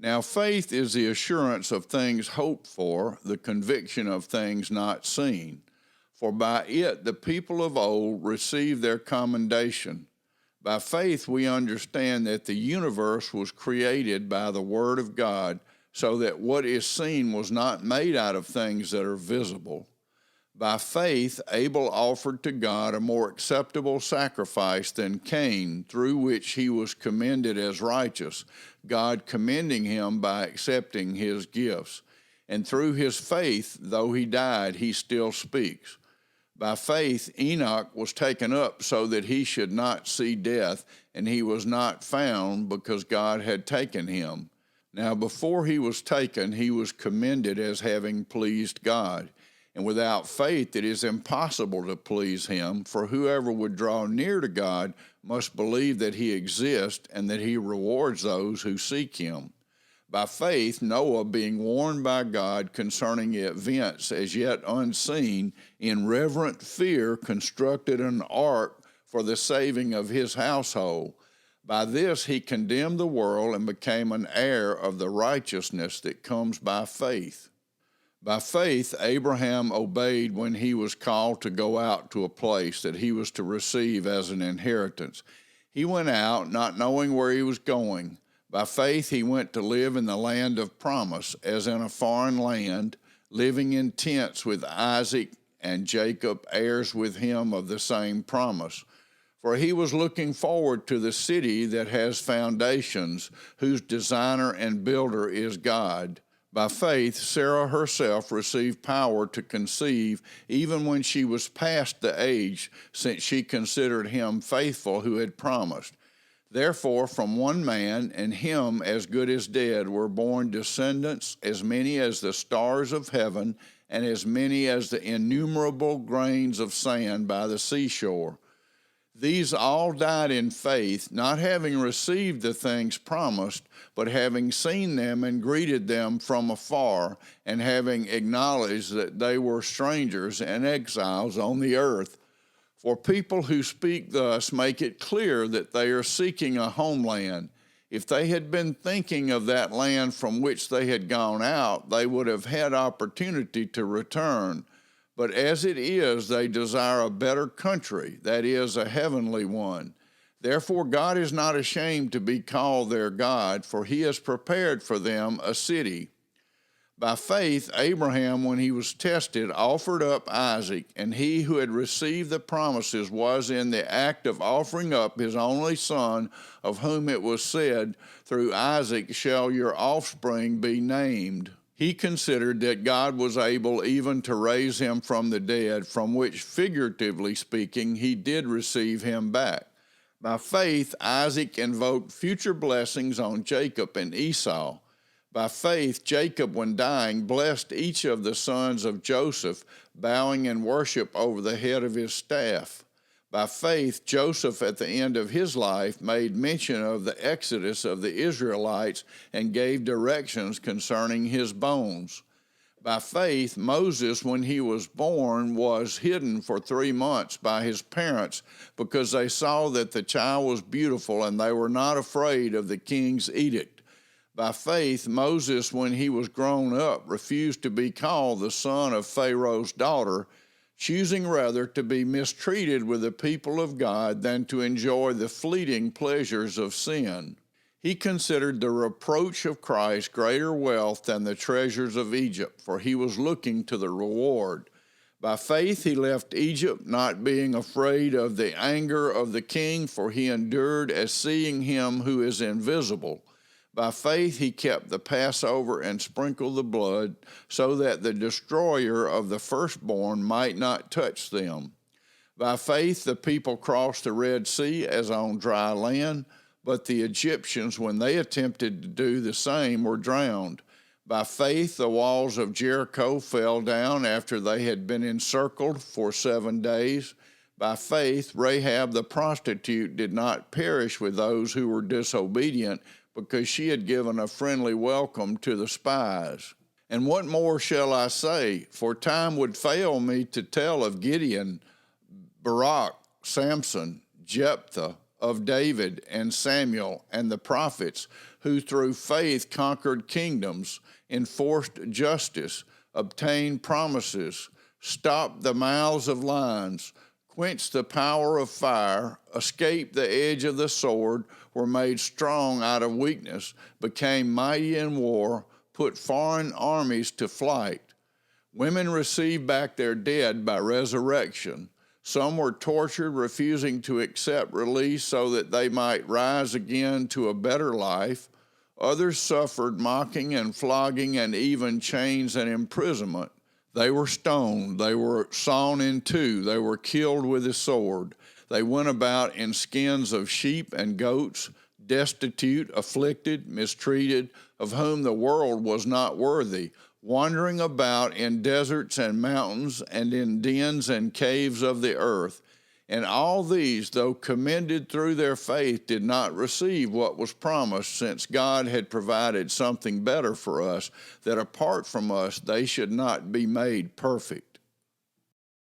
Now, faith is the assurance of things hoped for, the conviction of things not seen. For by it the people of old received their commendation. By faith, we understand that the universe was created by the Word of God, so that what is seen was not made out of things that are visible. By faith, Abel offered to God a more acceptable sacrifice than Cain, through which he was commended as righteous, God commending him by accepting his gifts. And through his faith, though he died, he still speaks. By faith, Enoch was taken up so that he should not see death, and he was not found because God had taken him. Now, before he was taken, he was commended as having pleased God. And without faith, it is impossible to please him, for whoever would draw near to God must believe that he exists and that he rewards those who seek him. By faith, Noah, being warned by God concerning events as yet unseen, in reverent fear constructed an ark for the saving of his household. By this he condemned the world and became an heir of the righteousness that comes by faith. By faith, Abraham obeyed when he was called to go out to a place that he was to receive as an inheritance. He went out, not knowing where he was going. By faith, he went to live in the land of promise, as in a foreign land, living in tents with Isaac and Jacob, heirs with him of the same promise. For he was looking forward to the city that has foundations, whose designer and builder is God. By faith, Sarah herself received power to conceive, even when she was past the age, since she considered him faithful who had promised. Therefore, from one man, and him as good as dead, were born descendants, as many as the stars of heaven, and as many as the innumerable grains of sand by the seashore. These all died in faith, not having received the things promised, but having seen them and greeted them from afar, and having acknowledged that they were strangers and exiles on the earth. For people who speak thus make it clear that they are seeking a homeland. If they had been thinking of that land from which they had gone out, they would have had opportunity to return. But as it is, they desire a better country, that is, a heavenly one. Therefore, God is not ashamed to be called their God, for he has prepared for them a city. By faith, Abraham, when he was tested, offered up Isaac, and he who had received the promises was in the act of offering up his only son, of whom it was said, "Through Isaac shall your offspring be named." He considered that God was able even to raise him from the dead, from which, figuratively speaking, he did receive him back. By faith, Isaac invoked future blessings on Jacob and Esau. By faith, Jacob, when dying, blessed each of the sons of Joseph, bowing in worship over the head of his staff. By faith, Joseph, at the end of his life, made mention of the exodus of the Israelites and gave directions concerning his bones. By faith, Moses, when he was born, was hidden for 3 months by his parents because they saw that the child was beautiful and they were not afraid of the king's edict. By faith, Moses, when he was grown up, refused to be called the son of Pharaoh's daughter, choosing rather to be mistreated with the people of God than to enjoy the fleeting pleasures of sin. He considered the reproach of Christ greater wealth than the treasures of Egypt, for he was looking to the reward. By faith he left Egypt, not being afraid of the anger of the king, for he endured as seeing him who is invisible. By faith he kept the Passover and sprinkled the blood, so that the destroyer of the firstborn might not touch them. By faith the people crossed the Red Sea as on dry land, but the Egyptians, when they attempted to do the same, were drowned. By faith the walls of Jericho fell down after they had been encircled for 7 days. By faith Rahab the prostitute did not perish with those who were disobedient, because she had given a friendly welcome to the spies. And what more shall I say? For time would fail me to tell of Gideon, Barak, Samson, Jephthah, of David and Samuel and the prophets, who through faith conquered kingdoms, enforced justice, obtained promises, stopped the mouths of lions, quenched the power of fire, escaped the edge of the sword, were made strong out of weakness, became mighty in war, put foreign armies to flight. Women received back their dead by resurrection. Some were tortured, refusing to accept release so that they might rise again to a better life. Others suffered mocking and flogging and even chains and imprisonment. They were stoned, they were sawn in two, they were killed with a sword. They went about in skins of sheep and goats, destitute, afflicted, mistreated, of whom the world was not worthy, wandering about in deserts and mountains and in dens and caves of the earth. And all these, though commended through their faith, did not receive what was promised, since God had provided something better for us, that apart from us they should not be made perfect.